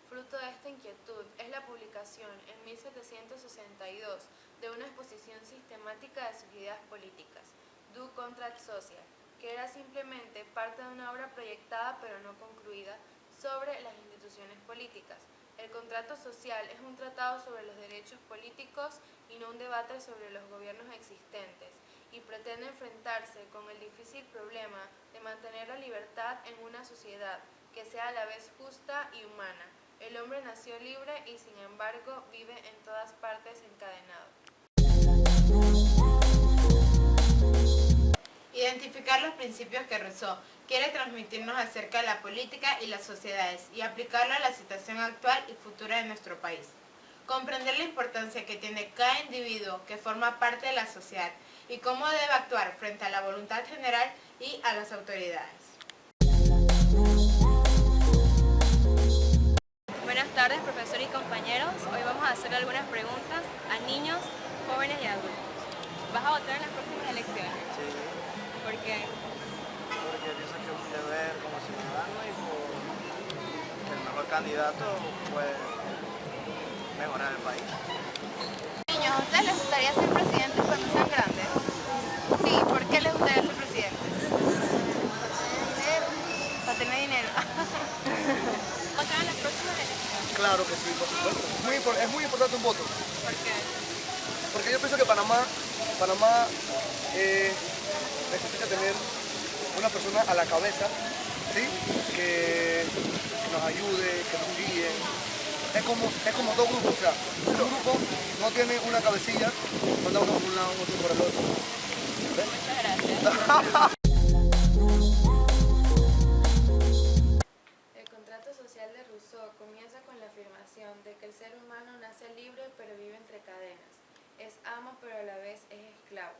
Fruto de esta inquietud es la publicación en 1762 de una exposición sistemática de sus ideas políticas, Du Contrat Social, que era simplemente parte de una obra proyectada pero no concluida sobre las instituciones políticas. El contrato social es un tratado sobre los derechos políticos y no un debate sobre los gobiernos existentes, y pretende enfrentarse con el difícil problema de mantener la libertad en una sociedad que sea a la vez justa y humana. El hombre nació libre y sin embargo vive en todas partes encadenado. Identificar los principios que Rousseau quiere transmitirnos acerca de la política y las sociedades y aplicarlo a la situación actual y futura de nuestro país. Comprender la importancia que tiene cada individuo que forma parte de la sociedad y cómo debe actuar frente a la voluntad general y a las autoridades. Buenas tardes, profesor y compañeros. Hoy vamos a hacer algunas preguntas a niños, jóvenes y adultos. ¿Vas a votar en las próximas elecciones? Sí, ¿Por qué? porque pienso que es un deber como ciudadano y por el mejor candidato puede mejorar el país. Niños, ¿a ustedes les gustaría ser presidentes cuando sean grandes? Sí, ¿por qué les gustaría ser presidentes? Para tener dinero. ¿Votar en las próximas elecciones? Claro que sí, por supuesto. Es muy importante un voto, ¿Por qué? porque yo pienso que Panamá necesita tener una persona a la cabeza, ¿sí? que nos ayude, que nos guíe. Es como dos grupos, o sea, un grupo no tiene una cabecilla, manda uno por un lado, otro por el otro. ¿Ves? Muchas gracias. El contrato social de Rousseau comienza con la afirmación de que el ser humano nace libre pero vive entre cadenas. Es amo pero a la vez es esclavo.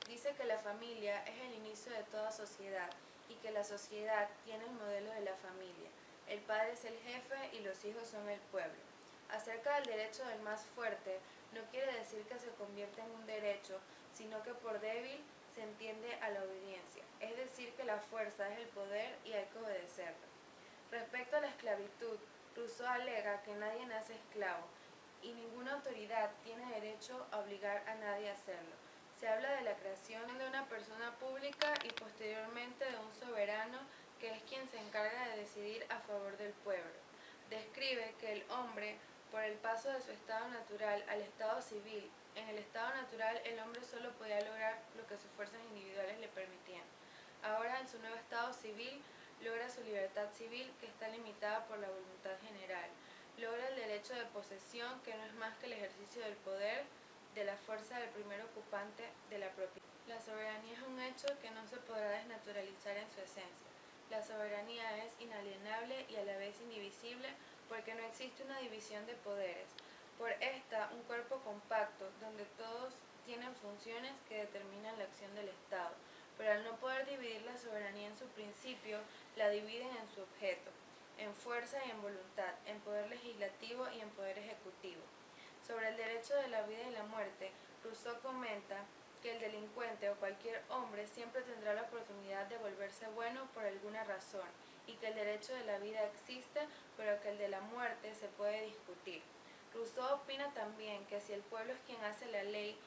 Dice que la familia es el inicio de toda sociedad y que la sociedad tiene el modelo de la familia. El padre es el jefe y los hijos son el pueblo. Acerca del derecho del más fuerte, no quiere decir que se convierta en un derecho, sino que por débil se entiende a la obediencia, es decir, que la fuerza es el poder y hay que obedecerlo. Respecto a la esclavitud, Rousseau alega que nadie nace esclavo y ninguna autoridad tiene derecho a obligar a nadie a hacerlo. Se habla de la creación de una persona pública y posteriormente de un soberano que es quien se encarga de decidir a favor del pueblo. Describe que el hombre, por el paso de su estado natural al estado civil, en el estado natural el hombre solo podía lograr lo que sus fuerzas individuales le permitían. Ahora, en su nuevo estado civil, logra su libertad civil, que está limitada por la voluntad general. Logra el derecho de posesión, que no es más que el ejercicio del poder, de la fuerza del primer ocupante de la propiedad. La soberanía es un hecho que no se podrá desnaturalizar en su esencia. La soberanía es inalienable y a la vez indivisible porque no existe una división de poderes. Por esta, un cuerpo compacto, donde todos tienen funciones que determinan la acción del Estado, pero al no poder dividir la soberanía en su principio, la dividen en su objeto, en fuerza y en voluntad, en poder legislativo y en poder ejecutivo. Sobre el derecho de la vida y la muerte, Rousseau comenta que el delincuente o cualquier hombre siempre tendrá la oportunidad de volverse bueno por alguna razón, y que el derecho de la vida existe, pero que el de la muerte se puede discutir. Rousseau opina también que si el pueblo es quien hace la ley,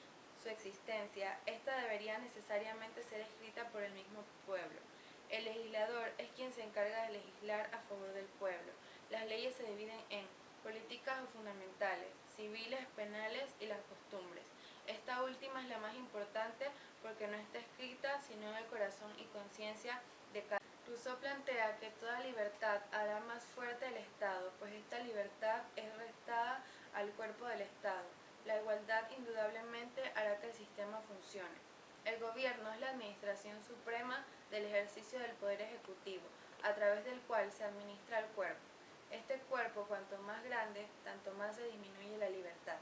su existencia, esta debería necesariamente ser escrita por el mismo pueblo. El legislador es quien se encarga de legislar a favor del pueblo. Las leyes se dividen en políticas o fundamentales, civiles, penales y las costumbres. Esta última es la más importante porque no está escrita sino en el corazón y conciencia de cada. Rousseau plantea que toda libertad hará más fuerte el Estado, pues esta libertad es restada al cuerpo del Estado. La igualdad indudablemente hará que el sistema funcione. El gobierno es la administración suprema del ejercicio del poder ejecutivo, a través del cual se administra el cuerpo. Este cuerpo, cuanto más grande, tanto más se disminuye la libertad.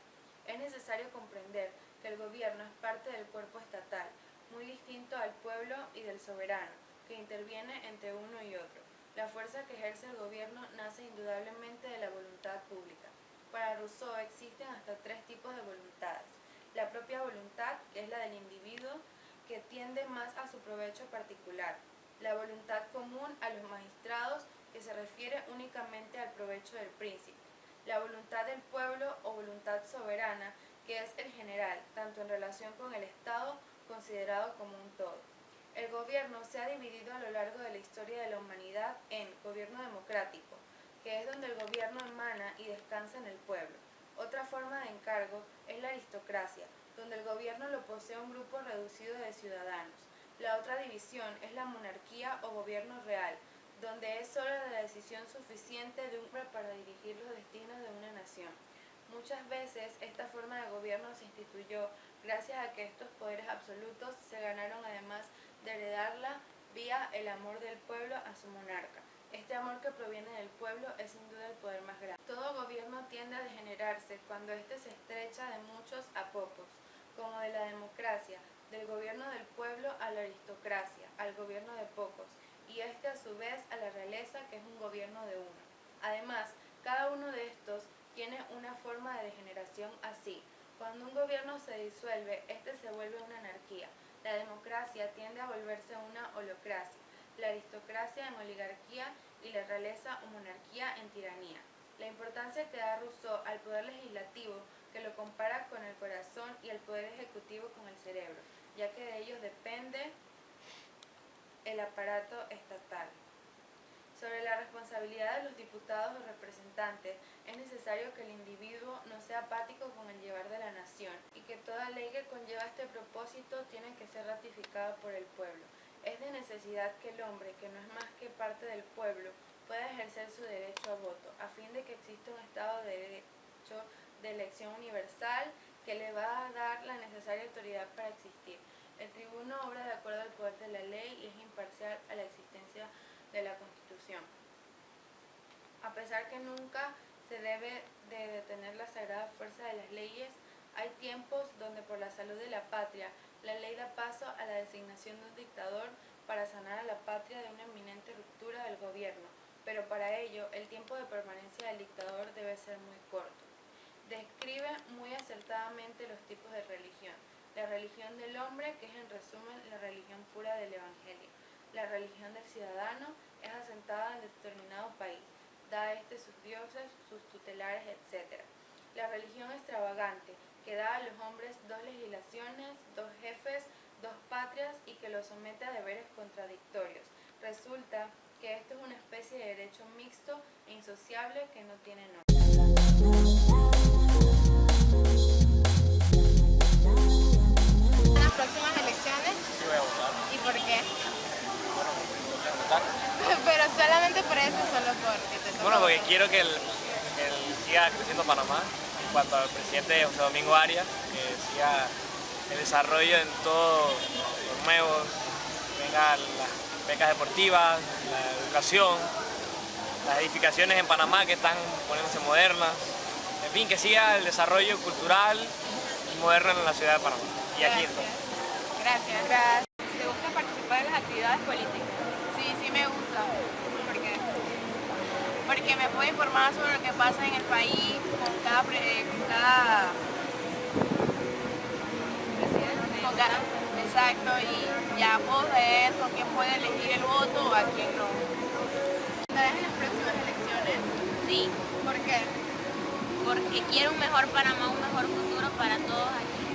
Es necesario comprender que el gobierno es parte del cuerpo estatal, muy distinto al pueblo y del soberano, que interviene entre uno y otro. La fuerza que ejerce el gobierno nace indudablemente de la voluntad pública. Para Rousseau existen hasta tres tipos de voluntades. La propia voluntad, que es la del individuo, que tiende más a su provecho particular. La voluntad común a los magistrados, que se refiere únicamente al provecho del príncipe. la voluntad del pueblo o voluntad soberana, que es el general, tanto en relación con el Estado, considerado como un todo. El gobierno se ha dividido a lo largo de la historia de la humanidad en gobierno democrático, que es donde el gobierno emana y descansa en el pueblo. Otra forma de encargo es la aristocracia, donde el gobierno lo posee un grupo reducido de ciudadanos. La otra división es la monarquía o gobierno real, donde es solo la decisión suficiente de un hombre para dirigir los destinos de una nación. Muchas veces esta forma de gobierno se instituyó gracias a que estos poderes absolutos se ganaron además de heredarla vía el amor del pueblo a su monarca. Este amor que proviene del pueblo es sin duda el poder más grande. Todo gobierno tiende a degenerarse cuando éste se estrecha de muchos a pocos, como de la democracia, del gobierno del pueblo a la aristocracia, al gobierno de pocos, y este a su vez a la realeza, que es un gobierno de uno. Además, cada uno de estos tiene una forma de degeneración así. Cuando un gobierno se disuelve, este se vuelve una anarquía. La democracia tiende a volverse una holocracia, la aristocracia en oligarquía y la realeza o monarquía en tiranía. La importancia que da Rousseau al poder legislativo, que lo compara con el corazón, y el poder ejecutivo con el cerebro, ya que de ellos depende el aparato estatal. Sobre la responsabilidad de los diputados o representantes, es necesario que el individuo no sea apático con el llevar de la nación y que toda ley que conlleva este propósito tiene que ser ratificada por el pueblo. Es de necesidad que el hombre, que no es más que parte del pueblo, pueda ejercer su derecho a voto, a fin de que exista un Estado de derecho de elección universal que le va a dar la necesaria autoridad para existir. El tribuno obra de acuerdo al poder de la ley y es imparcial a la existencia de la Constitución. A pesar que nunca se debe de detener la sagrada fuerza de las leyes, hay tiempos donde por la salud de la patria, la ley da paso a la designación de un dictador para sanar a la patria de una inminente ruptura del gobierno, pero para ello el tiempo de permanencia del dictador debe ser muy corto. Describe muy acertadamente los tipos de religión. La religión del hombre, que es en resumen la religión pura del Evangelio. La religión del ciudadano es asentada en determinado país, da a este sus dioses, sus tutelares, etc. La religión extravagante, que da a los hombres dos legislaciones, dos jefes, dos patrias y que los somete a deberes contradictorios. Resulta que esto es una especie de derecho mixto e insociable que no tiene nombre. ¿En las próximas elecciones? Sí, voy a votar. ¿Y por qué? Bueno, porque tengo que votar. Pero solamente por eso, solo porque te toca. Bueno, porque quiero que siga creciendo Panamá en cuanto al presidente José Domingo Arias, que siga el desarrollo en todos los nuevos, vengan las becas deportivas, la educación, las edificaciones en Panamá que están poniéndose modernas, en fin, que siga el desarrollo cultural y moderno en la ciudad de Panamá y aquí en todo. Gracias. ¿Te gusta participar en las actividades políticas? Sí me gusta. ¿Por qué? Porque me puedo informar sobre lo que pasa en el país con cada exacto, y ya puedo ver con quién puede elegir el voto o a quién no. ¿Estarás en las próximas elecciones? Sí, ¿Por qué? porque quiero un mejor Panamá, un mejor futuro para todos aquí.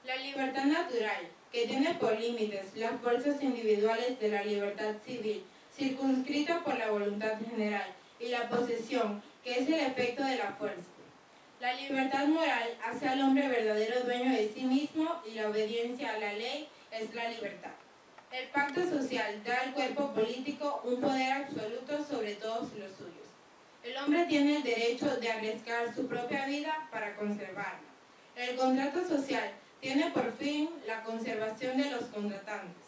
La libertad natural, que tiene por límites las fuerzas individuales de la libertad civil, circunscrita por la voluntad general, y la posesión, que es el efecto de la fuerza. La libertad moral hace al hombre verdadero dueño de sí mismo y la obediencia a la ley es la libertad. El pacto social da al cuerpo político un poder absoluto sobre todos los suyos. El hombre tiene el derecho de arriesgar su propia vida para conservarla. El contrato social tiene por fin la conservación de los contratantes.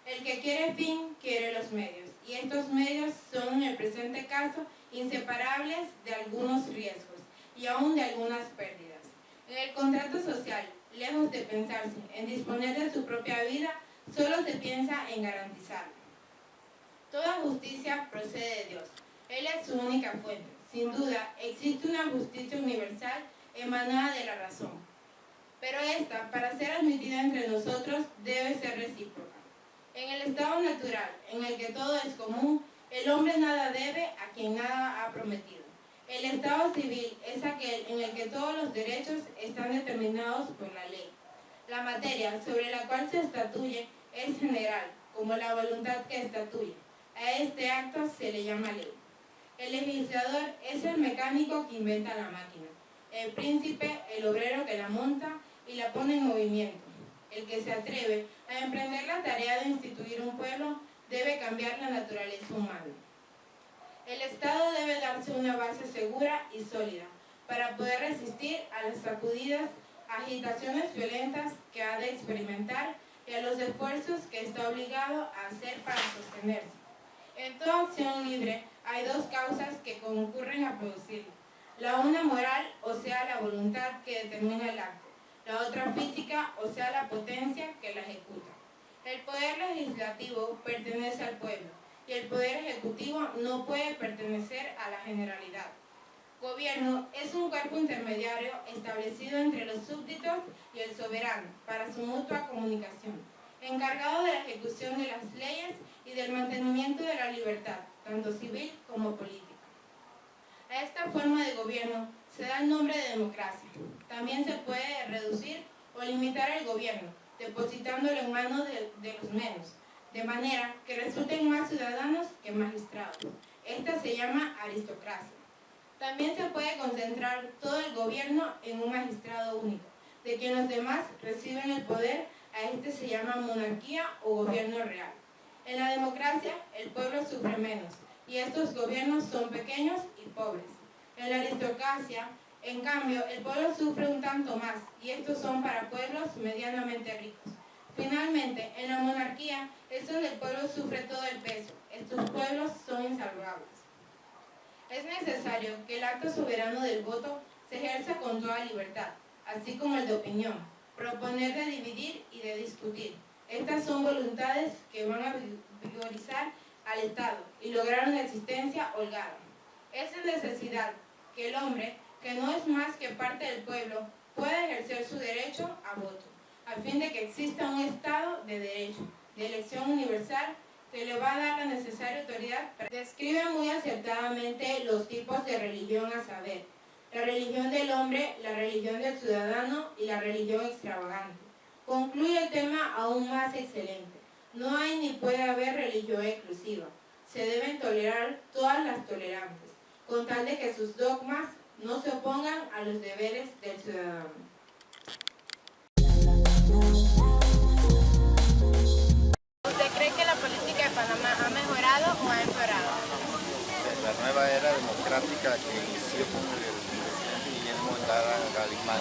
El que quiere fin, quiere los medios, y estos medios son en el presente caso inseparables de algunos riesgos y aún de algunas pérdidas. En el contrato social, lejos de pensarse en disponer de su propia vida, solo se piensa en garantizarla. Toda justicia procede de Dios. Él es su única fuente. Sin duda, existe una justicia universal emanada de la razón. Pero esta, para ser admitida entre nosotros, debe ser recíproca. En el estado natural, en el que todo es común, El hombre nada debe a quien nada ha prometido. El Estado civil es aquel en el que todos los derechos están determinados por la ley. La materia sobre la cual se estatuye es general, como la voluntad que estatuye. A este acto se le llama ley. El legislador es el mecánico que inventa la máquina, el príncipe, el obrero que la monta y la pone en movimiento. El que se atreve a emprender la tarea de instituir un pueblo debe cambiar la naturaleza humana. El Estado debe darse una base segura y sólida para poder resistir a las sacudidas, agitaciones violentas que ha de experimentar y a los esfuerzos que está obligado a hacer para sostenerse. En toda acción libre hay dos causas que concurren a producirla. La una moral, o sea, la voluntad que determina el acto. La otra física, o sea, la potencia que la ejecuta. El poder legislativo pertenece al pueblo y el poder ejecutivo no puede pertenecer a la generalidad. Gobierno es un cuerpo intermediario establecido entre los súbditos y el soberano para su mutua comunicación, encargado de la ejecución de las leyes y del mantenimiento de la libertad, tanto civil como política. A esta forma de gobierno se da el nombre de democracia. También se puede reducir o limitar el gobierno, depositándolo en manos de los menos, de manera que resulten más ciudadanos que magistrados. Esta se llama aristocracia. También se puede concentrar todo el gobierno en un magistrado único, de quien los demás reciben el poder. A este se llama monarquía o gobierno real. En la democracia, el pueblo sufre menos, y estos gobiernos son pequeños y pobres. En la aristocracia, en cambio, el pueblo sufre un tanto más, y estos son para pueblos medianamente ricos. Finalmente, en la monarquía es donde el pueblo sufre todo el peso. Estos pueblos son insalvables. Es necesario que el acto soberano del voto se ejerza con toda libertad, así como el de opinión, proponer de dividir y de discutir. Estas son voluntades que van a vigorizar al Estado y lograr una existencia holgada. Es de necesidad que el hombre, que no es más que parte del pueblo, pueda ejercer su derecho a voto, a fin de que exista un Estado de derecho, de elección universal, que le va a dar la necesaria autoridad. Describe muy acertadamente los tipos de religión a saber: la religión del hombre, la religión del ciudadano y la religión extravagante. Concluye el tema aún más excelente: no hay ni puede haber religión exclusiva. Se deben tolerar todas las tolerantes, con tal de que sus dogmas no se opongan a los deberes del ciudadano. ¿Usted cree que la política de Panamá ha mejorado o ha empeorado? La nueva era democrática que inició con el presidente Guillermo Endara Galimán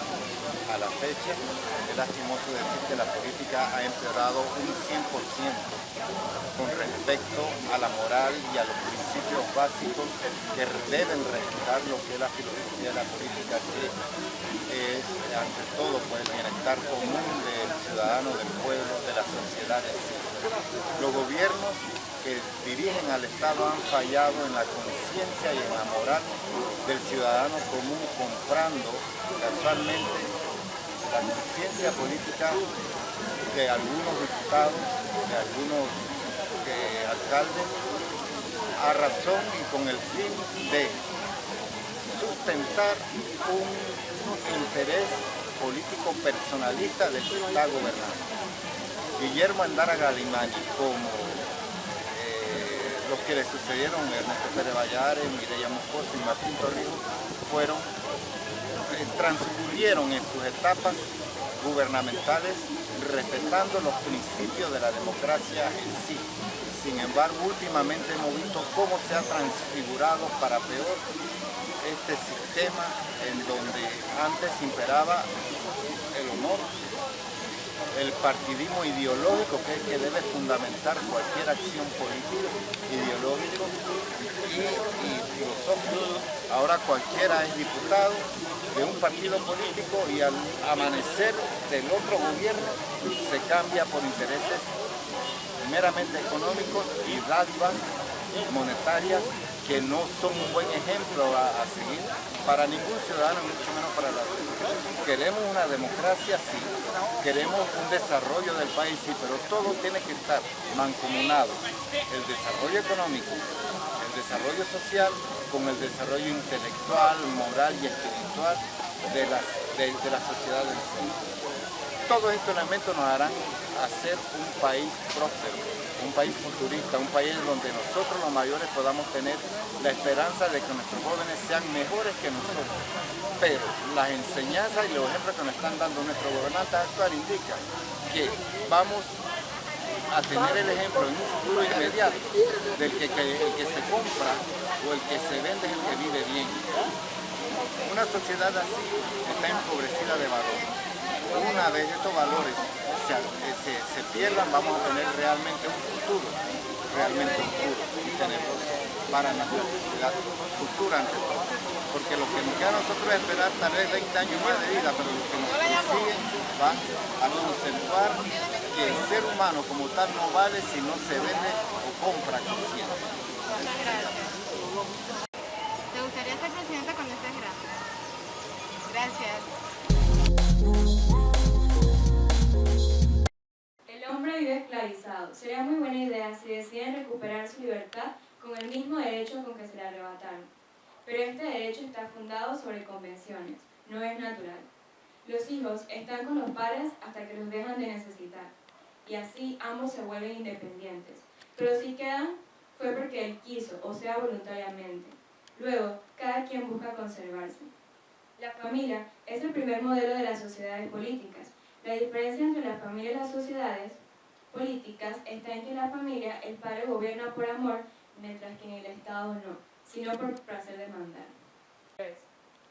a la fecha, es lastimoso decir que la política ha empeorado un 100% con respecto a la moral y a los principios básicos que deben respetar lo que es la filosofía de la política, que es ante todo pues, el bienestar común del ciudadano, del pueblo, de la sociedad en sí. Los gobiernos que dirigen al Estado han fallado en la conciencia y en la moral del ciudadano común, comprando casualmente la conciencia política de algunos diputados, de algunos alcaldes, a razón y con el fin de sustentar un interés político personalista del que está gobernando. Guillermo Endara Galimán, como los que le sucedieron, Ernesto Pérez Valladares, Mireya Moscoso y Martín Torrijos, transcurrieron en sus etapas gubernamentales respetando los principios de la democracia en sí. Sin embargo, últimamente hemos visto cómo se ha transfigurado para peor este sistema en donde antes imperaba el honor, el partidismo ideológico, que es el que debe fundamentar cualquier acción política, ideológico y filosófico. Ahora cualquiera es diputado de un partido político y al amanecer del otro gobierno se cambia por intereses meramente económicos y dádivas monetarias que no son un buen ejemplo a seguir para ningún ciudadano, mucho menos para la República. Queremos una democracia, sí, queremos un desarrollo del país, sí, pero todo tiene que estar mancomunado. El desarrollo económico desarrollo social con el desarrollo intelectual, moral y espiritual de la sociedad del sur. Todos estos elementos nos harán hacer un país próspero, un país futurista, un país donde nosotros los mayores podamos tener la esperanza de que nuestros jóvenes sean mejores que nosotros. Pero las enseñanzas y los ejemplos que nos están dando nuestros gobernantes actuales indican que vamos a tener el ejemplo en un futuro inmediato del que el que se compra o el que se vende es el que vive bien. Una sociedad así está empobrecida de valores. Una vez estos valores se pierdan, vamos a tener realmente un futuro y tenebroso para nuestra sociedad futura ante todo. Porque lo que nos queda a nosotros es esperar tal vez 20 años más de vida, pero los que nos siguen van a conservar que el ser humano como tal no vale si no se vende o compra conciencia. Muchas gracias. ¿Te gustaría ser presidenta cuando estés grande? Gracias. El hombre vive esclavizado. Sería muy buena idea si deciden recuperar su libertad con el mismo derecho con que se la arrebataron. Pero este derecho está fundado sobre convenciones, no es natural. Los hijos están con los padres hasta que los dejan de necesitar, y así ambos se vuelven independientes. Pero si quedan, fue porque él quiso, o sea, voluntariamente. Luego, cada quien busca conservarse. La familia es el primer modelo de las sociedades políticas. La diferencia entre la familia y las sociedades políticas está en que la familia el padre gobierna por amor, mientras que en el Estado no, sino por placer de mandar.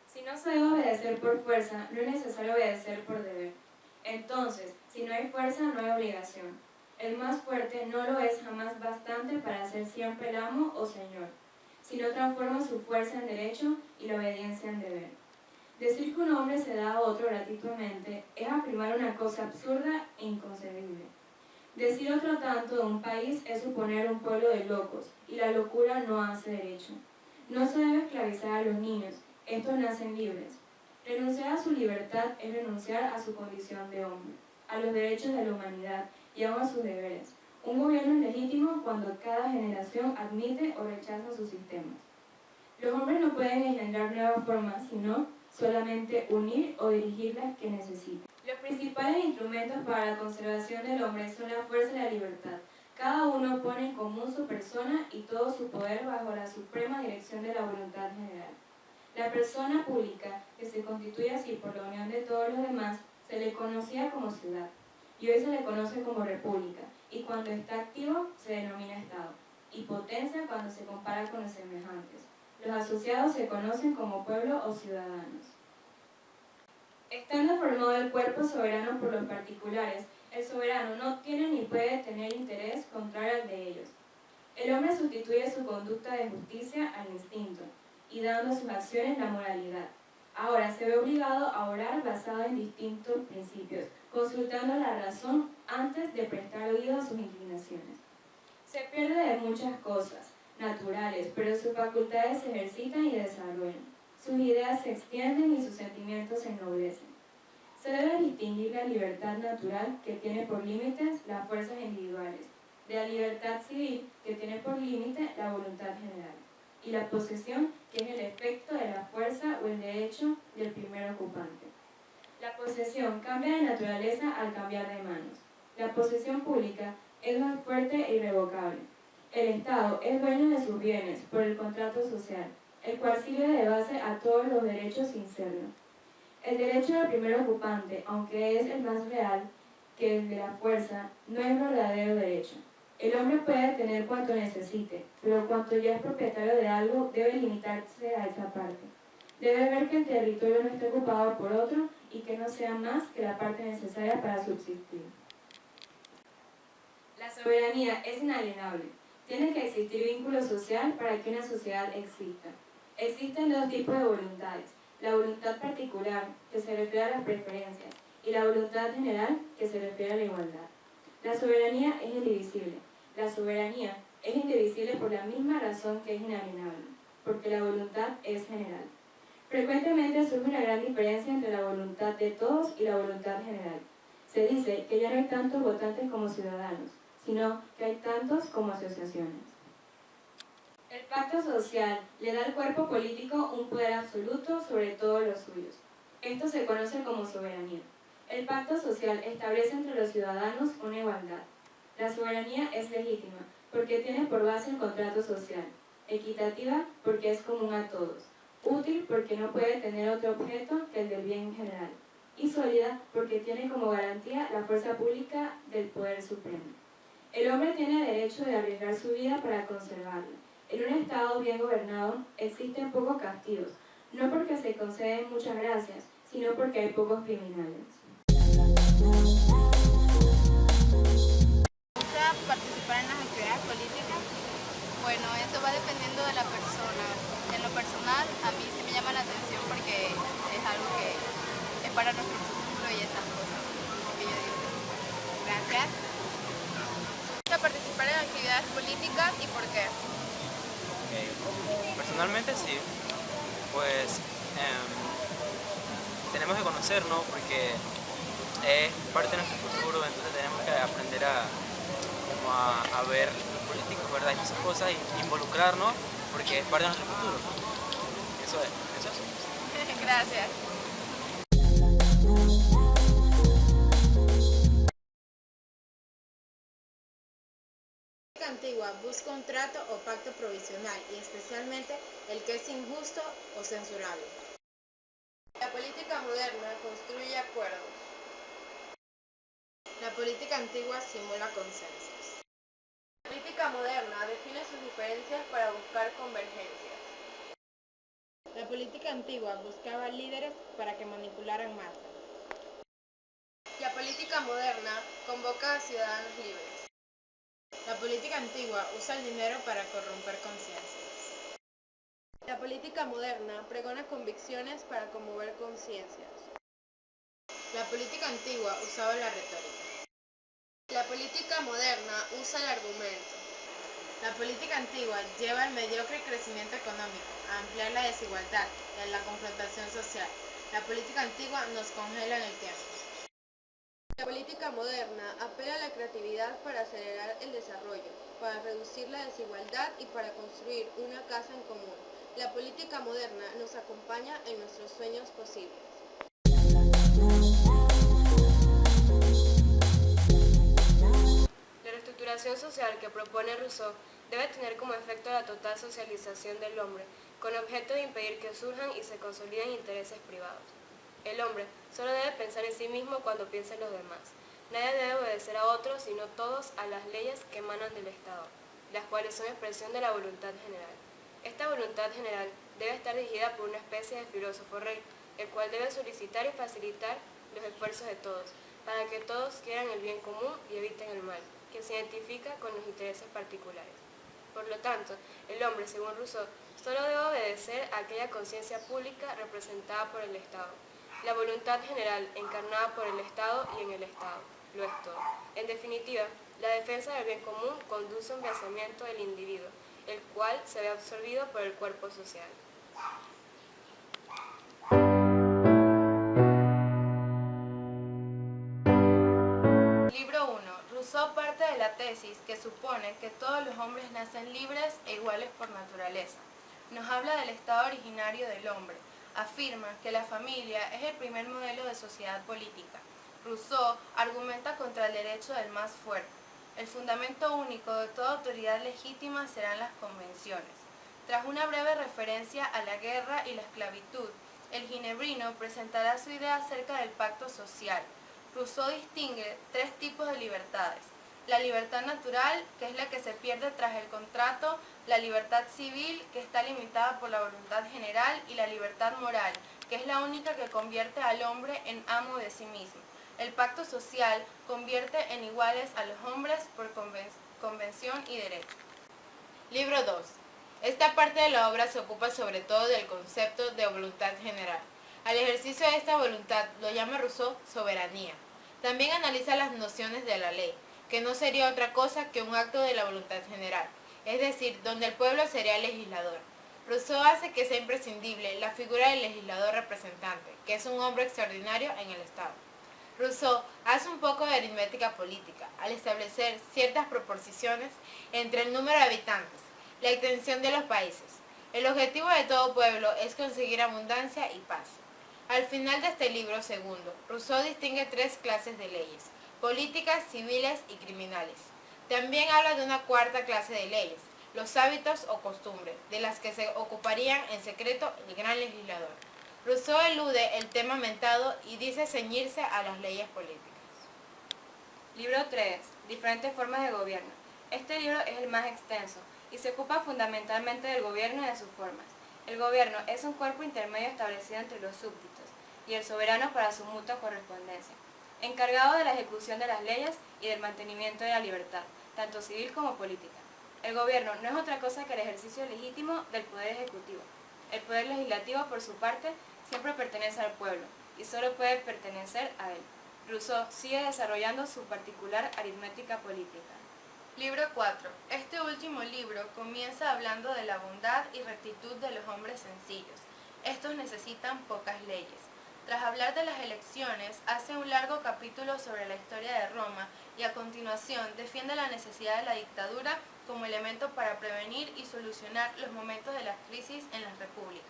Si no se debe obedecer por fuerza, no es necesario obedecer por deber. Entonces, si no hay fuerza, no hay obligación. El más fuerte no lo es jamás bastante para ser siempre el amo o señor, sino transforma su fuerza en derecho y la obediencia en deber. Decir que un hombre se da a otro gratuitamente es afirmar una cosa absurda e inconcebible. Decir otro tanto de un país es suponer un pueblo de locos, y la locura no hace derecho. No se debe esclavizar a los niños, estos nacen libres. Renunciar a su libertad es renunciar a su condición de hombre, a los derechos de la humanidad y aún a sus deberes. Un gobierno es legítimo cuando cada generación admite o rechaza sus sistemas. Los hombres no pueden engendrar nuevas formas, sino solamente unir o dirigir las que necesiten. Los principales instrumentos para la conservación del hombre son la fuerza y la libertad. Cada uno pone en común su persona y todo su poder bajo la suprema dirección de la voluntad general. La persona pública, que se constituye así por la unión de todos los demás, se le conocía como ciudad, y hoy se le conoce como república, y cuando está activo se denomina Estado, y potencia cuando se compara con los semejantes. Los asociados se conocen como pueblo o ciudadanos. Estando formado el cuerpo soberano por los particulares, el soberano no tiene ni puede tener interés contrario al de ellos. El hombre sustituye su conducta de justicia al instinto, y dando a sus acciones la moralidad. Ahora se ve obligado a orar basado en distintos principios, consultando la razón antes de prestar oído a sus inclinaciones. Se pierde de muchas cosas naturales, pero sus facultades se ejercitan y desarrollan. Sus ideas se extienden y sus sentimientos se ennoblecen. Se debe distinguir la libertad natural, que tiene por límites las fuerzas individuales, de la libertad civil, que tiene por límite la voluntad general, y la posesión, que es el efecto de la fuerza o el derecho del primer ocupante. La posesión cambia de naturaleza al cambiar de manos. La posesión pública es más fuerte e irrevocable. El Estado es dueño de sus bienes por el contrato social, el cual sirve de base a todos los derechos sin serlo. El derecho del primer ocupante, aunque es el más real que el de la fuerza, no es verdadero derecho. El hombre puede tener cuanto necesite, pero cuanto ya es propietario de algo, debe limitarse a esa parte. Debe ver que el territorio no esté ocupado por otro y que no sea más que la parte necesaria para subsistir. La soberanía es inalienable. Tiene que existir vínculo social para que una sociedad exista. Existen dos tipos de voluntades: la voluntad particular, que se refiere a las preferencias, y la voluntad general, que se refiere a la igualdad. La soberanía es indivisible. La soberanía es indivisible por la misma razón que es inalienable, porque la voluntad es general. Frecuentemente surge una gran diferencia entre la voluntad de todos y la voluntad general. Se dice que ya no hay tantos votantes como ciudadanos, sino que hay tantos como asociaciones. El pacto pacto social le da al cuerpo político un poder absoluto sobre todos los suyos. Esto se conoce como soberanía. El pacto social establece entre los ciudadanos una igualdad. La soberanía es legítima porque tiene por base el contrato social, equitativa porque es común a todos, útil porque no puede tener otro objeto que el del bien general, y sólida porque tiene como garantía la fuerza pública del poder supremo. El hombre tiene derecho de arriesgar su vida para conservarla. En un Estado bien gobernado existen pocos castigos, no porque se conceden muchas gracias, sino porque hay pocos criminales. ¿Gusta participar en las actividades políticas? Bueno, eso va dependiendo de la persona. En lo personal, a mí sí me llama la atención porque es algo que es para nuestro futuro y esas cosas que yo digo. Gracias. ¿Gusta participar en actividades políticas y por qué? Personalmente sí, pues tenemos que conocernos porque es parte de nuestro futuro, entonces tenemos que aprender a ver los políticos, ¿verdad? Y esas cosas, y involucrarnos porque es parte de nuestro futuro. Eso es. Gracias. La política antigua busca un trato o pacto provisional y especialmente el que es injusto o censurable. La política moderna construye acuerdos. La política antigua simula consensos. La política moderna define sus diferencias para buscar convergencias. La política antigua buscaba líderes para que manipularan masas. La política moderna convoca a ciudadanos libres. La política antigua usa el dinero para corromper conciencias. La política moderna pregona convicciones para conmover conciencias. La política antigua usaba la retórica. La política moderna usa el argumento. La política antigua lleva al mediocre crecimiento económico, a ampliar la desigualdad y a la confrontación social. La política antigua nos congela en el tiempo. La política moderna apela a la creatividad para acelerar el desarrollo, para reducir la desigualdad y para construir una casa en común. La política moderna nos acompaña en nuestros sueños posibles. La reestructuración social que propone Rousseau debe tener como efecto la total socialización del hombre, con objeto de impedir que surjan y se consoliden intereses privados. El hombre solo debe pensar en sí mismo cuando piensa en los demás. Nadie debe obedecer a otros, sino todos a las leyes que emanan del Estado, las cuales son expresión de la voluntad general. Esta voluntad general debe estar dirigida por una especie de filósofo rey, el cual debe solicitar y facilitar los esfuerzos de todos, para que todos quieran el bien común y eviten el mal, que se identifica con los intereses particulares. Por lo tanto, el hombre, según Rousseau, solo debe obedecer a aquella conciencia pública representada por el Estado. La voluntad general, encarnada por el Estado y en el Estado, lo es todo. En definitiva, la defensa del bien común conduce a un pensamiento del individuo, el cual se ve absorbido por el cuerpo social. Libro 1. Rousseau parte de la tesis que supone que todos los hombres nacen libres e iguales por naturaleza. Nos habla del estado originario del hombre. Afirma que la familia es el primer modelo de sociedad política. Rousseau argumenta contra el derecho del más fuerte. El fundamento único de toda autoridad legítima serán las convenciones. Tras una breve referencia a la guerra y la esclavitud, el ginebrino presentará su idea acerca del pacto social. Rousseau distingue tres tipos de libertades: la libertad natural, que es la que se pierde tras el contrato; la libertad civil, que está limitada por la voluntad general; y la libertad moral, que es la única que convierte al hombre en amo de sí mismo. El pacto social convierte en iguales a los hombres por convención y derecho. Libro 2. Esta parte de la obra se ocupa sobre todo del concepto de voluntad general. Al ejercicio de esta voluntad lo llama Rousseau soberanía. También analiza las nociones de la ley, que no sería otra cosa que un acto de la voluntad general, es decir, donde el pueblo sería el legislador. Rousseau hace que sea imprescindible la figura del legislador representante, que es un hombre extraordinario en el Estado. Rousseau hace un poco de aritmética política, al establecer ciertas proporciones entre el número de habitantes. la extensión de los países. El objetivo de todo pueblo es conseguir abundancia y paz. Al final de este libro segundo, Rousseau distingue 3 clases de leyes: políticas, civiles y criminales. También habla de una 4ª clase de leyes, los hábitos o costumbres, de las que se ocuparían en secreto el gran legislador. Rousseau elude el tema mentado y dice ceñirse a las leyes políticas. Libro 3. Diferentes formas de gobierno. Este libro es el más extenso y se ocupa fundamentalmente del gobierno y de sus formas. El gobierno es un cuerpo intermedio establecido entre los súbditos y el soberano para su mutua correspondencia, encargado de la ejecución de las leyes y del mantenimiento de la libertad, tanto civil como política. El gobierno no es otra cosa que el ejercicio legítimo del poder ejecutivo. El poder legislativo, por su parte, siempre pertenece al pueblo y solo puede pertenecer a él. Rousseau sigue desarrollando su particular aritmética política. Libro 4. Este último libro comienza hablando de la bondad y rectitud de los hombres sencillos. Estos necesitan pocas leyes. Tras hablar de las elecciones, hace un largo capítulo sobre la historia de Roma y a continuación defiende la necesidad de la dictadura como elemento para prevenir y solucionar los momentos de las crisis en las repúblicas.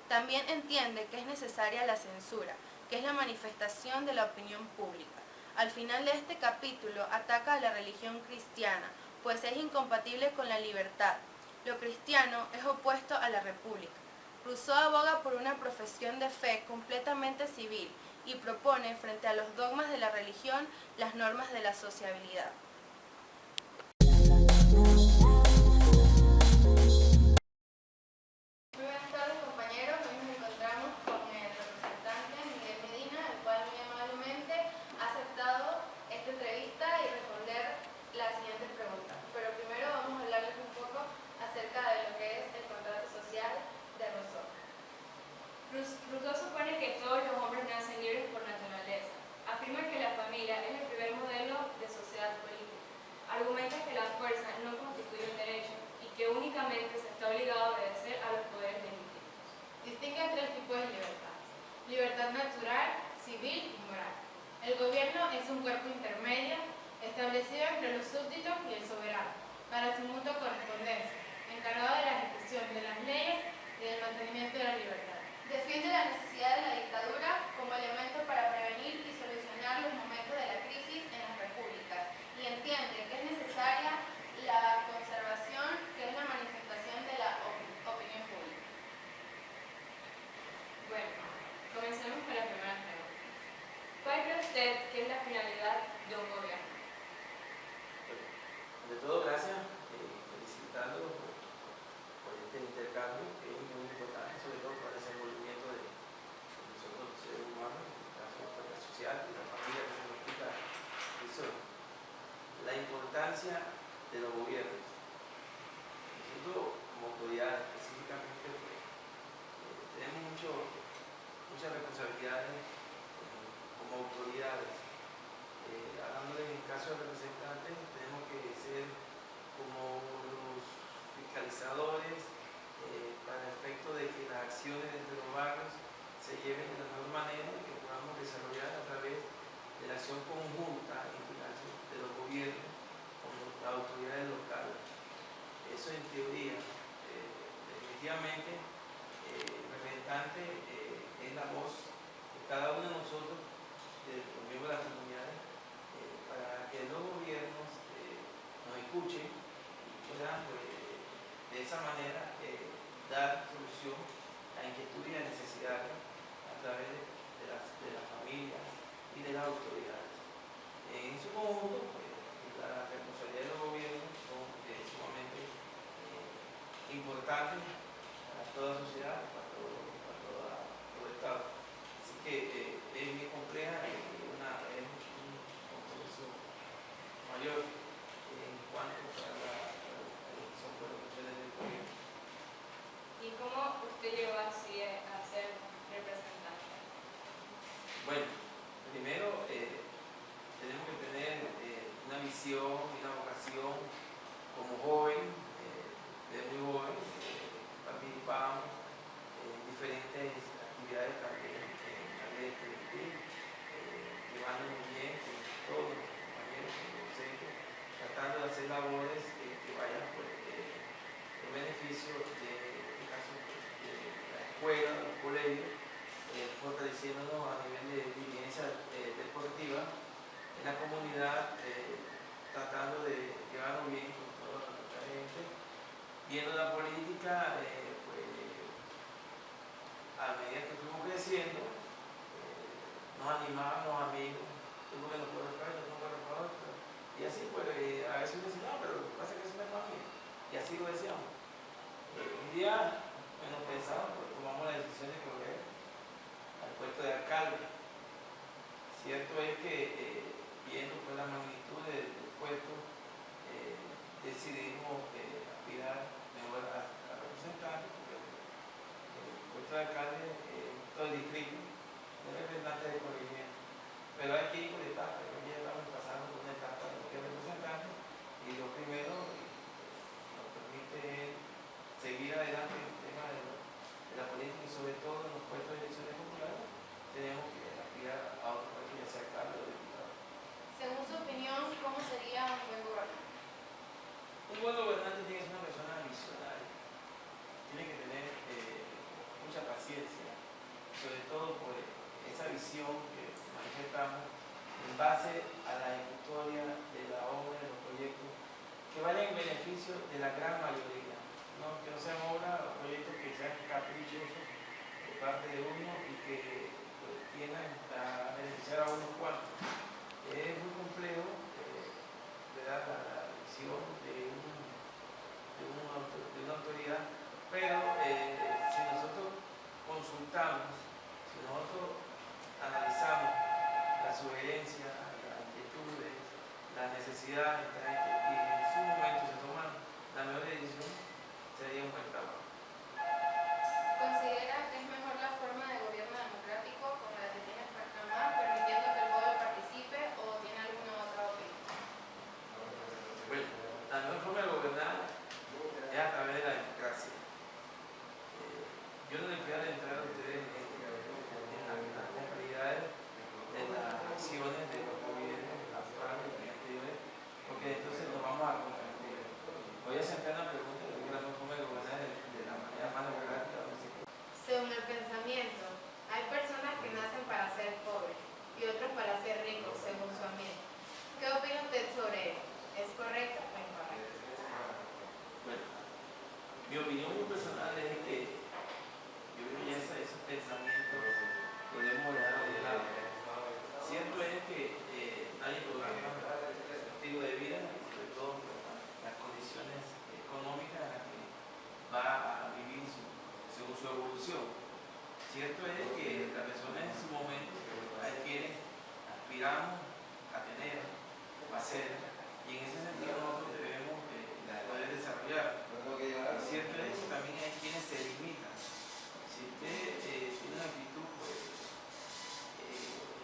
También entiende que es necesaria la censura, que es la manifestación de la opinión pública. Al final de este capítulo ataca a la religión cristiana, pues es incompatible con la libertad. Lo cristiano es opuesto a la república. Rousseau aboga por una profesión de fe completamente civil y propone, frente a los dogmas de la religión, las normas de la sociabilidad. Muy buenas tardes, compañeros. Hoy nos encontramos con el representante Miguel Medina, el cual muy amablemente ha aceptado esta entrevista y responder las siguientes preguntas. Pero primero vamos a hablarles un poco acerca de lo que es el contrato social de Rousseau. Rousseau supone que todos los hombres nacen libres por naturaleza. Afirma que la familia es el primer modelo de sociedad política. Argumenta que la fuerza no constituye un derecho y que únicamente se está obligado a obedecer a los poderes legítimos. Distingue 3 tipos de libertad: libertad natural, civil y moral. El gobierno es un cuerpo intermedio establecido entre los súbditos y el soberano, para su mutua correspondencia, encargado de la ejecución de las leyes y del mantenimiento de la libertad. Defiende la necesidad de la dictadura como elemento para prevenir y solucionar los momentos de la crisis en las repúblicas y entiende que es necesaria la conservación, que es la manifestación de la opinión pública. Bueno, comencemos con la primera pregunta. ¿Cuál cree usted que es la finalidad de un gobierno? De todo, gracias, felicitarlo por este intercambio que es muy importante, sobre todo para el desenvolvimiento de nosotros los seres humanos, en el caso de la sociedad y la familia que se nos explica eso. La importancia de los gobiernos. Nosotros como autoridades específicamente tenemos muchas responsabilidades como autoridades. Hablando en el caso de representantes, tenemos que ser como los fiscalizadores para el efecto de que las acciones dentro de los barrios se lleven de la mejor manera y que podamos desarrollar a través de la acción conjunta de los gobiernos con las autoridades locales. Eso en teoría. Definitivamente, el representante es la voz de cada uno de nosotros, de los miembros de las comunidades, para que los gobiernos nos escuchen y puedan, de esa manera, dar solución a inquietudes y a necesidades a través de las familias y de las autoridades. En su conjunto, la responsabilidad de los gobiernos son sumamente importantes para toda sociedad, para todo Estado. Así que es bien compleja y es un compromiso mayor en cuanto a la elección por los funciones del gobierno. ¿Y cómo usted llegó así a ser representante? Bueno, primero tenemos que tener una visión y una vocación como joven, de muy joven, participamos en diferentes actividades también en la ley estudiantil, llevándonos bien con todos los compañeros, con los docentes, tratando de hacer labores que vayan por el escuelas, los colegios, fortaleciéndonos a nivel de dirigencia deportiva en la comunidad, tratando de llevarnos bien con toda la gente, viendo la política, pues a medida que fuimos creciendo, nos animábamos amigos, tú porque no puedes para esto, no puedes para otro, y así pues a veces uno dice, no, pero lo que pasa es que eso no es para mí, y así lo decíamos. Un día, bueno, pensamos, pues tomamos la decisión de correr al puesto de alcalde. Cierto es que viendo pues la magnitud del puesto, decidimos aspirar mejor a representar, porque el puesto de alcalde todo el distrito, no es representante de corregimiento, pero hay que ir por etapas. Hoy ya estamos pasando por una etapa de lo que es representante, y lo primero nos permite seguir adelante en el tema de la política, y sobre todo en los puestos de elecciones populares tenemos que aspirar a otro puesto, ya sea alcalde o diputado. Según su opinión, ¿cómo sería un buen gobernante? Un buen gobernante tiene que ser una persona visionaria, tiene que tener mucha paciencia, sobre todo por esa visión que manifestamos en base a la ejecutoria de la obra, de los proyectos, que vayan en beneficio de la gran mayoría, ¿no? Que no sean obras o proyectos que sean caprichosos de parte de uno y que pues, tiendan a beneficiar a unos cuantos. Es muy complejo dar la visión de una autoridad, pero si nosotros consultamos, si nosotros analizamos las sugerencias, las inquietudes, las necesidades de esta gente, y en su momento se toman la mejor decisión, sería un buen trabajo. ¿Considera que es mejor la forma de gobierno democrático como la que tiene Panamá, permitiendo que el pueblo participe, o tiene alguna otra opinión? Bueno, la mejor forma de gobernar es a través de la democracia. Yo no les voy a adentrar a ustedes en las complejidades de las acciones de los gobiernos actuales y anteriores, porque entonces nos vamos a confundir. Voy a centrar en la pregunta de que la mejor forma de gobernar de la manera más democrática. Según el pensamiento, hay personas que nacen para ser pobres y otros para ser ricos, según su ambiente. ¿Qué opina usted sobre ello? ¿Es correcto o incorrecto? Bueno, mi opinión muy personal es que yo creo que ya esos pensamientos podemos dejar de lado. Cierto es que nadie programa el estilo de vida y sobre todo las condiciones económicas en las que va a vivir según su evolución. Cierto es que las personas en su momento adquieren, aspiramos a tener o a ser, y en ese sentido nosotros debemos poder desarrollar. Cierto es que también hay quienes se limitan. Si usted tiene una actitud pues,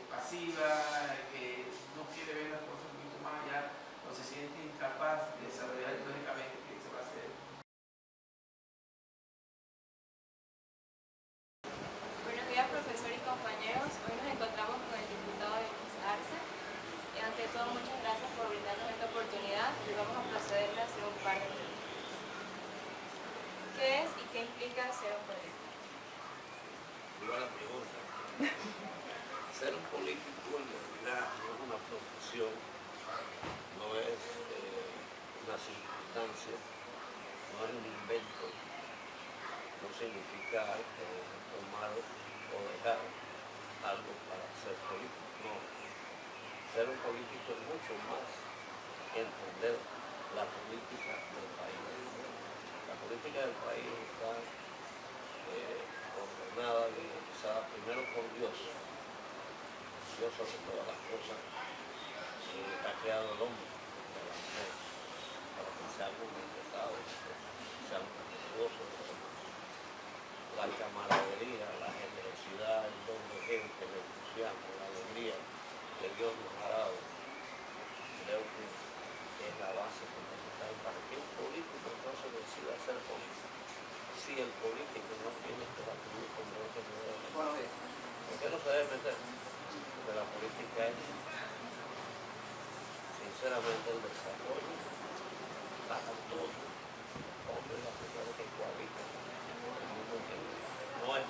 pasiva, que no quiere ver las cosas un poquito más allá, o se siente incapaz de desarrollar lógicamente qué se va a hacer. Buenos días, profesor y compañeros. Hoy nos encontramos con el diputado de Arce. Ante todo, muchas gracias por brindarnos esta oportunidad y vamos a procederle a hacer un par de preguntas. ¿Qué es y qué implica ser un político? Buena pregunta. Ser un político en realidad no es una profesión, no es una circunstancia, no es un invento, no significa tomar o dejar algo para ser político. No. Ser un político es mucho más que entender la política del país. La política del país está ordenada y organizada primero por Dios. Dios sobre todas las cosas ha creado el hombre y a la mujer para que seamos respetados, seamos respetuosos de los demás. La camaradería, la generosidad, el don de gente, el entusiasmo, la alegría que Dios nos ha dado, creo que es la base fundamental para que un político entonces decida ser político. Si el político no tiene estos atributos, no se debe meter. ¿Por qué no se debe meter? Porque la política es, sinceramente, el desarrollo para todos, hombres y las mujeres que cohabitan en el mundo entero. No es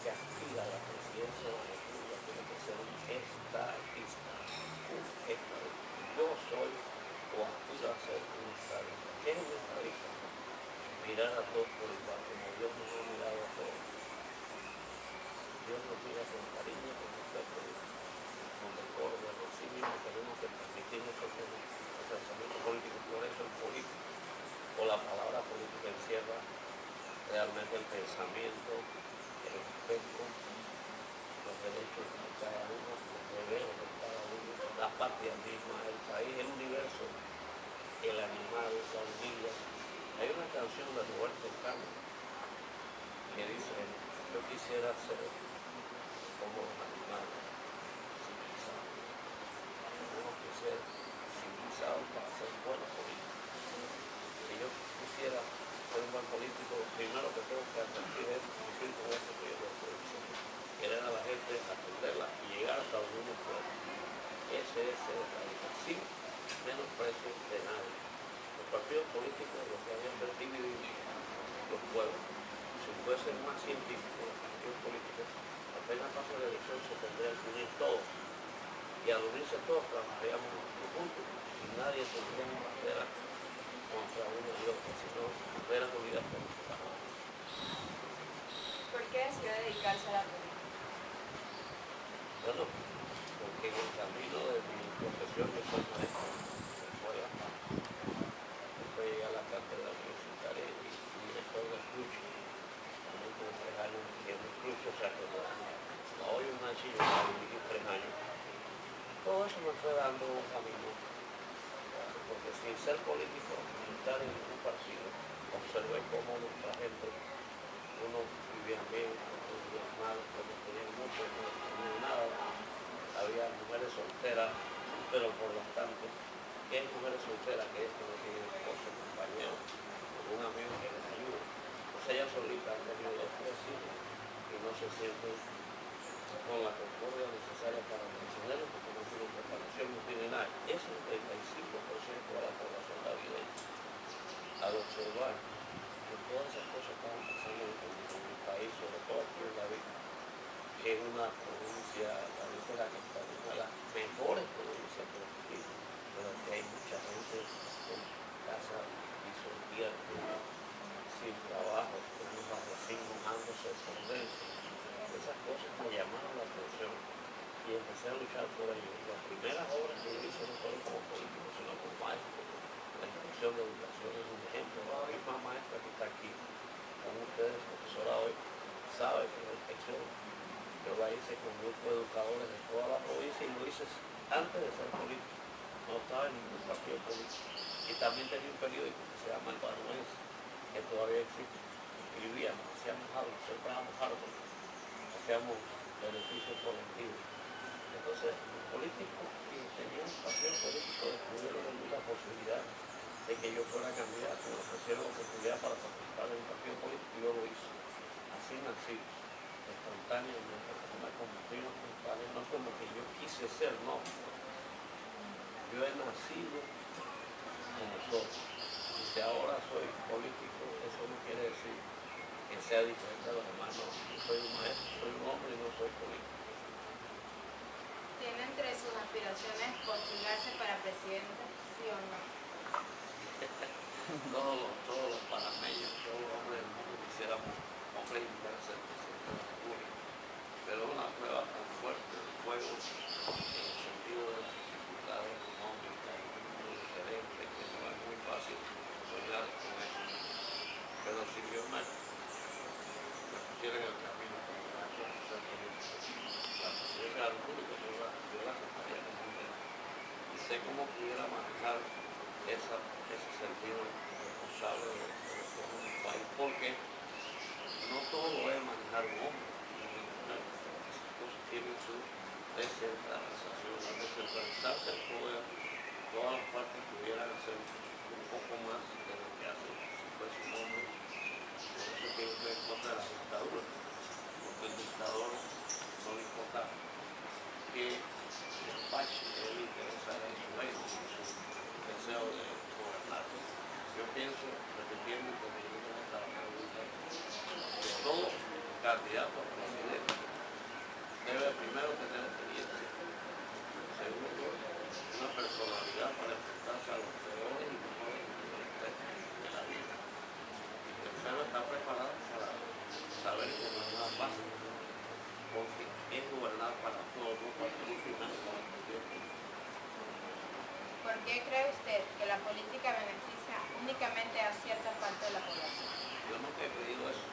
que aspira a la presidencia de la República tiene que ser un estadista. Yo soy o aspiro a ser un estadista. ¿Qué es un estadista? Mirar a todos por igual, como Dios nos ha mirado a todos. Dios nos mira con cariño, con respeto, con decoro, de sí mismo tenemos que transmitir nuestro pensamiento político. Por eso el político, o la palabra política encierra realmente el pensamiento, el respeto, los derechos de cada uno, los deberes de cada uno, la patria misma, el país, el universo, el animal, la hormiga. Hay una canción de Roberto Carlos que dice, yo quisiera ser como los animales, civilizados. Tenemos que ser civilizados para ser buenos políticos. Si yo quisiera ser un buen político, lo primero que tengo que advertir es cumplir con eso que yo estoy diciendo. Querer a la gente, atenderla y llegar hasta donde uno puede. Ese es el estadista, sin menosprecio de nadie. Los partidos políticos lo que habían es dividir los pueblos. Si fuesen más científicos los partidos políticos, apenas pasa la elección se tendrían que unir todos. Y al unirse todos trabajaríamos juntos y nadie tendría una bandera contra uno y otro, sino banderas unidas por los trabajos. ¿Por qué decidió dedicarse a la política? Bueno, porque en el camino de mi profesión yo soy maestro, después llegué a la cátedra universitaria y director del Crucho. También tuve 3 años dirigiendo el Crucho, o sea que hoy un machillo para dirigir 3 años. Todo eso me fue dando un camino, porque sin ser político, militar en ningún partido, observé cómo nuestra gente, uno vivía bien, otros vivían mal, otros tenían mucho, otros no tenían nada. Había mujeres solteras, pero por bastante. ¿Qué es mujeres solteras? Que es que no tienen esposo, compañero, un amigo que les ayuda. Pues ellas solitas han tenido 2 o 3 hijos y no se sienten con la concordia necesaria para mantenerlos porque no tienen preparación, no tienen nada. Ese es el 35% de la población navideña. Al observar que todas esas cosas estaban pasando en el país, sobre todo aquí en David, que es una provincia, David es la que está en una de las mejores provincias por aquí, pero que hay mucha gente con casa disolviendo, sin trabajo, con un barracín mojándose por dentro. Esas cosas me llamaron la atención y empecé a luchar por ello. Las primeras obras que yo hice no fueron como político, sino como maestro. La institución de educación es un ejemplo. La misma maestra que está aquí con ustedes, profesora hoy, sabe que la inspección yo la hice con un grupo de educadores de toda la provincia y lo hice antes de ser político. No estaba en ningún partido político. Y también tenía un periódico que se llama El Banuense, que todavía existe. Escribíamos, hacíamos algo, sembrábamos árboles, hacíamos beneficios colectivos. Entonces, los políticos que tenían un partido político descubrieron en mí la posibilidad de que yo fuera candidato, me ofrecieron la oportunidad para participar en un partido político y yo lo hice. Así nací, espontáneamente, como me convertí en espontáneo, no como que yo quise ser, no. Yo he nacido como soy. Y si ahora soy político, eso no quiere decir que sea diferente a los demás, no. Yo soy un maestro, soy un hombre y no soy político. ¿Tiene entre sus aspiraciones postularse para presidente, sí o no? Todos los panameños, todos los hombres del mundo quisiéramos hombres interesantes presidente de la República, pero una prueba tan fuerte del juego en el sentido de las dificultades económicas, en un mundo diferente, que no es muy fácil soñar con eso. Pero si Dios me pusiera en el camino como la presidencia de la República, yo la aceptaría como un tema. Y sé cómo pudiera manejar ese sentido responsable de lo que es un país, porque no todo es manejar un hombre. Esas cosas tienen su descentralización. Al descentralizarse el poder, todas las partes pudieran hacer un poco más de lo que hacen si fuese un hombre. Por eso que yo estoy en contra de la dictadura, porque el dictador no le importa que despache, que él le interesa en su reino, en su deseo de gobernar. Yo pienso, repitiendo, como yo me estaba preguntando, que todo candidato a presidente qué cree usted que la política beneficia únicamente a cierta parte de la población? Yo nunca he creído eso.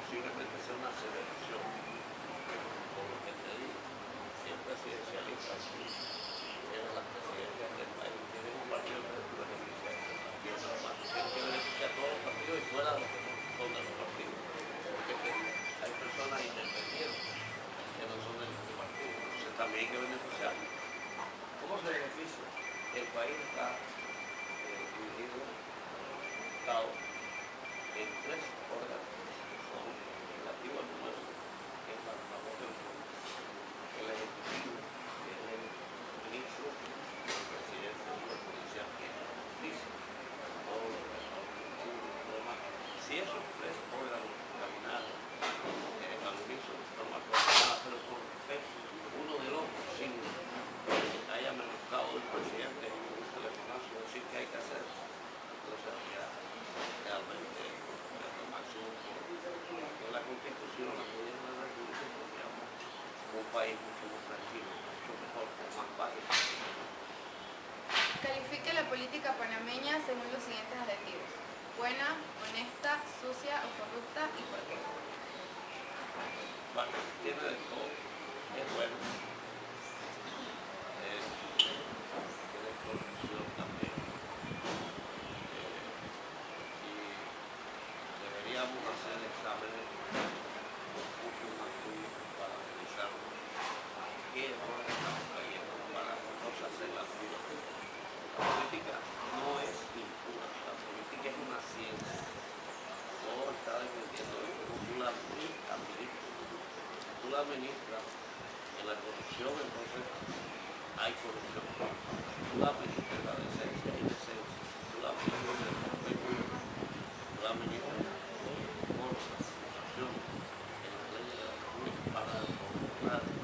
Posiblemente sea una aceleración. Por lo que te digo, siempre presidencialistas eran las presidencias del país. Tienen un partido que les beneficia a ese partido, nada más. Tienen que beneficiar a todos los partidos y fuera de los que no son de los partidos. Porque hay personas independientes que no son de ningún partido. Entonces también hay que beneficiar. ¿Cómo se beneficia? El país está dividido Estado en tres órganos que son relativos al número, que es la voz del pueblo, el ejecutivo, que es el ministro, el presidente y el policía, que es la justicia, todo lo que son lo demás. Si esos tres órganos caminaran al unísono, no me acuerdo nada, pero con respeto uno del otro, sin que haya menoscabo del presidente en un telefonazo, decir que hay que hacer, entonces ya realmente lo máximo que la Constitución, la gobierno de la República, tendríamos un país mucho más tranquilo, mucho mejor, con más paz. Califique la política panameña según los siguientes adjetivos: buena, honesta, sucia o corrupta, y por qué. Bueno, tiene de todo, es bueno, tiene corrupción también, y deberíamos hacer exámenes mucho más duros para analizar qué errores estamos cayendo para nosotros hacer la política. La política no es impura, la política es una ciencia. Todo está dependiendo de cómo tú la administras. Tú la administras en la corrupción, entonces hay corrupción. Tú la administras en la decencia, hay decencia. Tú la administras en el respeto, tú la administras con la situación en la ley de la República para controlar el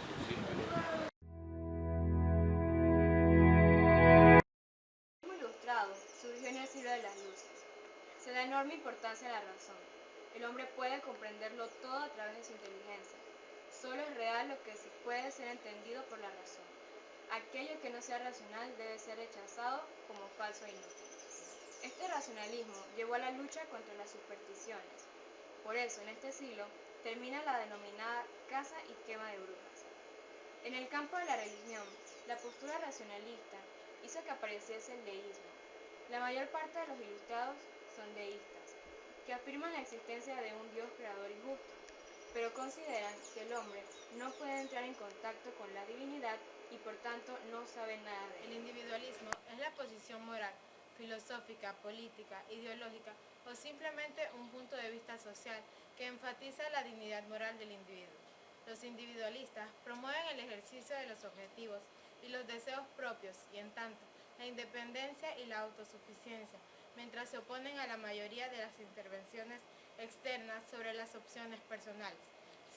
principio de la Ilustrado surgió en el siglo de las luces. Se da enorme importancia a la razón. El hombre puede comprenderlo todo a través de su inteligencia. Solo es real lo que sí puede ser entendido por la razón. Aquello que no sea racional debe ser rechazado como falso e inútil. Este racionalismo llevó a la lucha contra las supersticiones. Por eso, en este siglo, termina la denominada caza y quema de brujas. En el campo de la religión, la postura racionalista hizo que apareciese el deísmo. La mayor parte de los ilustrados son deístas, que afirman la existencia de un Dios creador y justo, pero consideran que el hombre no puede entrar en contacto con la divinidad y por tanto no sabe nada de él. El individualismo es la posición moral, filosófica, política, ideológica o simplemente un punto de vista social que enfatiza la dignidad moral del individuo. Los individualistas promueven el ejercicio de los objetivos y los deseos propios y, en tanto, la independencia y la autosuficiencia, mientras se oponen a la mayoría de las intervenciones externas sobre las opciones personales,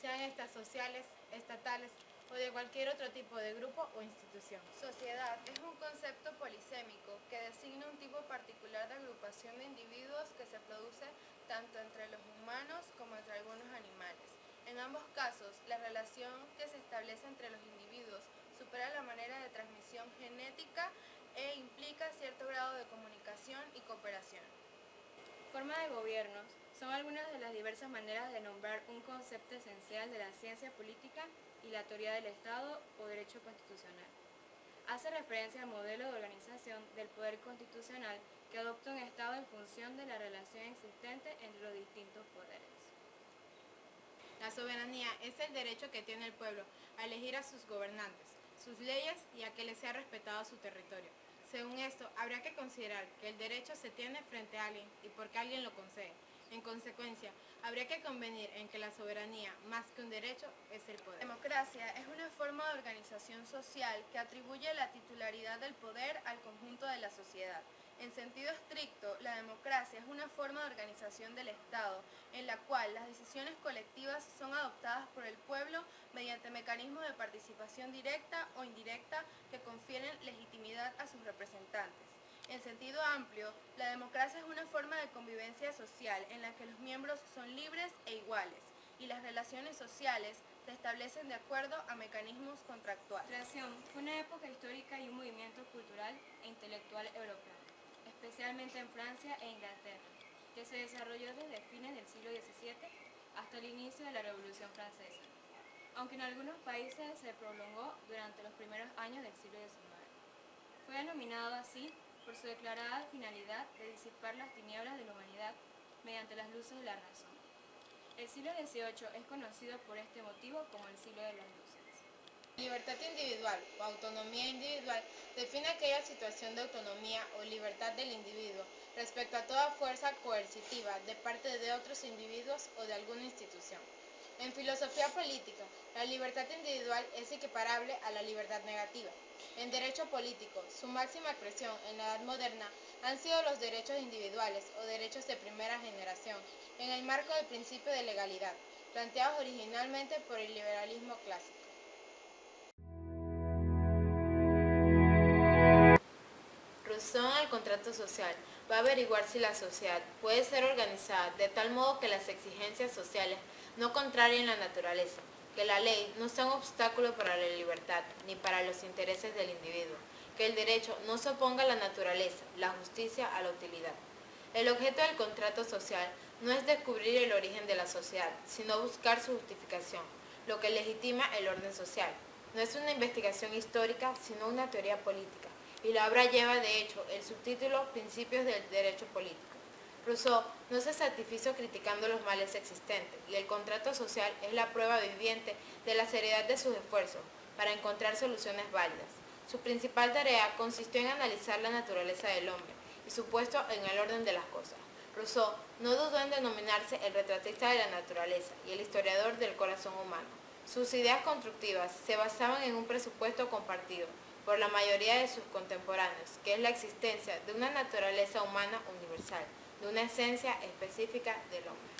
sean estas sociales, estatales o de cualquier otro tipo de grupo o institución. Sociedad es un concepto polisémico que designa un tipo particular de agrupación de individuos que se produce tanto entre los humanos como entre algunos animales. En ambos casos, la relación que se establece entre los individuos supera la manera de transmisión genética e implica cierto grado de comunicación y cooperación. Forma de gobiernos son algunas de las diversas maneras de nombrar un concepto esencial de la ciencia política y la teoría del Estado o derecho constitucional. Hace referencia al modelo de organización del poder constitucional que adopta un Estado en función de la relación existente entre los distintos poderes. La soberanía es el derecho que tiene el pueblo a elegir a sus gobernantes, sus leyes y a que les sea respetado su territorio. Según esto, habría que considerar que el derecho se tiene frente a alguien y porque alguien lo concede. En consecuencia, habría que convenir en que la soberanía, más que un derecho, es el poder. La democracia es una forma de organización social que atribuye la titularidad del poder al conjunto de la sociedad. En sentido estricto, la democracia es una forma de organización del Estado, en la cual las decisiones colectivas son adoptadas por el pueblo mediante mecanismos de participación directa o indirecta que confieren legitimidad a sus representantes. En sentido amplio, la democracia es una forma de convivencia social en la que los miembros son libres e iguales, y las relaciones sociales se establecen de acuerdo a mecanismos contractuales. La creación fue una época histórica y un movimiento cultural e intelectual europeo, especialmente en Francia e Inglaterra, que se desarrolló desde fines del siglo XVII hasta el inicio de la Revolución Francesa, aunque en algunos países se prolongó durante los primeros años del siglo XIX. Fue denominado así por su declarada finalidad de disipar las tinieblas de la humanidad mediante las luces de la razón. El siglo XVIII es conocido por este motivo como el siglo de las luces. Libertad individual o autonomía individual define aquella situación de autonomía o libertad del individuo respecto a toda fuerza coercitiva de parte de otros individuos o de alguna institución. En filosofía política, la libertad individual es equiparable a la libertad negativa. En derecho político, su máxima expresión en la Edad Moderna han sido los derechos individuales o derechos de primera generación, en el marco del principio de legalidad, planteados originalmente por el liberalismo clásico. Rousseau en el contrato social va a averiguar si la sociedad puede ser organizada de tal modo que las exigencias sociales no contrarien la naturaleza, que la ley no sea un obstáculo para la libertad ni para los intereses del individuo, que el derecho no se oponga a la naturaleza, la justicia a la utilidad. El objeto del contrato social no es descubrir el origen de la sociedad, sino buscar su justificación, lo que legitima el orden social. No es una investigación histórica, sino una teoría política, y la obra lleva de hecho el subtítulo Principios del Derecho Político. Rousseau no se satisfizo criticando los males existentes, y el contrato social es la prueba viviente de la seriedad de sus esfuerzos para encontrar soluciones válidas. Su principal tarea consistió en analizar la naturaleza del hombre y su puesto en el orden de las cosas. Rousseau no dudó en denominarse el retratista de la naturaleza y el historiador del corazón humano. Sus ideas constructivas se basaban en un presupuesto compartido por la mayoría de sus contemporáneos, que es la existencia de una naturaleza humana universal, de una esencia específica del hombre.